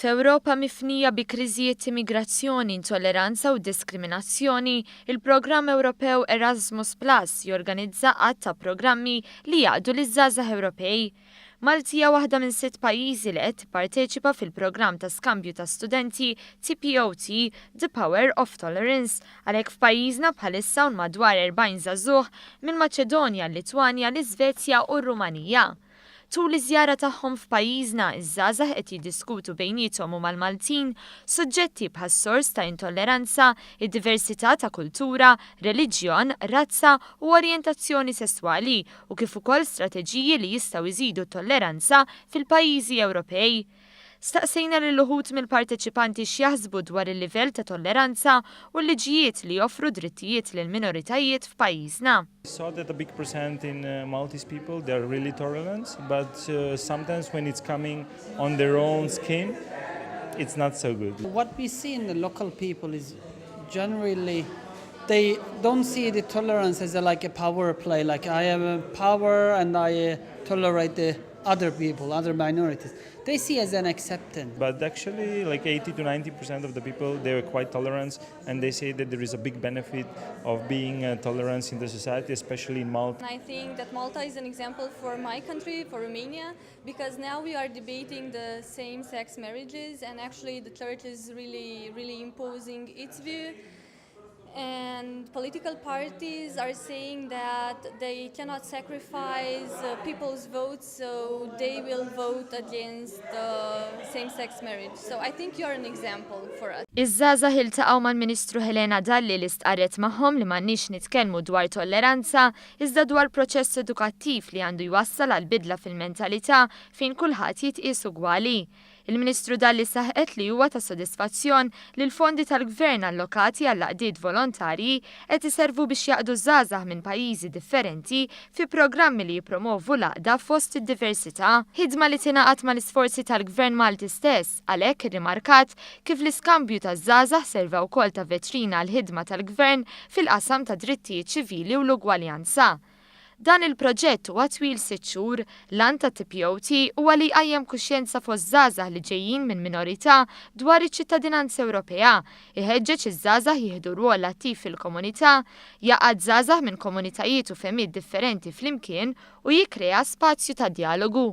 F'Ewropa mifnija bi kriżijiet immigrazzjoni, intolleranza u diskriminazzjoni, il-programm Ewropew Erasmus Plus jorganizza għadd ta' programmi li jgħaqqdu liż-żgħażagħ Ewropej. Malti hija waħda minn 6 pajjiżi li qed tipparteċipa fil-programm ta' skambju ta' studenti TPOT The Power of Tolerance, għalhekk f'pajjiżna bħalissa hawn madwar 40 żagħżugħ minn Maċedonja, Litwanja, l-Iżvezja u r-Rumanija. Tul iż-żjara tagħhom f'pajjiżna, iż-żgħażagħ qed jiddiskutu bejniethom u mal-Maltin suġġetti bħas-sors ta' intolleranza, id-diversità ta' kultura, reliġjon, razza u orjentazzjoni sesswali u kif ukoll strateġiji li jistgħu jżidu t-tolleranza fil-pajjiżi Ewropej. Staqsejna lil uħud mill-parteċipanti x'jaħsbu dwar il-livell ta' tolleranza u l-liġijiet li joffru drittijiet lil minoritajiet f'pajjiżna. I saw that a big percent in Maltese people, they're really tolerant, but sometimes when it's coming on their own skin, it's not so good. What we see in the local people is generally they don't see the tolerance as like a power play, like I have a power and I tolerate the other people, other minorities. They see as an acceptance. But actually, like 80 to 90% of the people, they are quite tolerant, and they say that there is a big benefit of being tolerant in the society, especially in Malta. I think that Malta is an example for my country, for Romania, because now we are debating the same-sex marriages, and actually the church is really imposing its view. And political parties are saying that they cannot sacrifice people's votes, so they will vote against same-sex marriage. So I think you're an example for us. Iż-żgħażagħ iltaqgħu mal-Ministru Helena Dalli li stqarret magħhom li m'għandniex nitkellmu dwar tolleranza iżda dwar proċess edukattiv li għandu jwassal għal bidla fil-mentalità fejn kulħadd jitqies ugwali. Il-Ministru Dalli saħqet li huwa ta' sodisfazzjon li l-fondi tal-Gvern allokati għall għaqdiet volontarji qed iservu biex jaqdu żgħażagħ minn pajjiżi differenti fi programmi li jippromovu l-għaqda fost id-diversità. Ħidma li tingħaqad mal-isforzi tal-Gvern Malti stess, għalhekk irrimarkat kif l-iskambju taż-żgħażagħ serva wkoll ta' vetrina għall ħidma tal-Gvern fil-qasam ta' drittijiet ċivili u l-ugwaljanza. Dan il-proġett huwa twil 6 xhur, lan ta' TPOT huwa li jqajjem kuxjenza fost żgħażagħ li ġejjin minn minorità dwar iċ-ċittadinanza Ewropea, iħeġġeġ iż-żgħażagħ jieħdu rwol attiv fil-komunità, jaqgħad żgħażagħ minn komunitajiet u fehmiet differenti flimkien u jikkrea spazju ta' dialogu.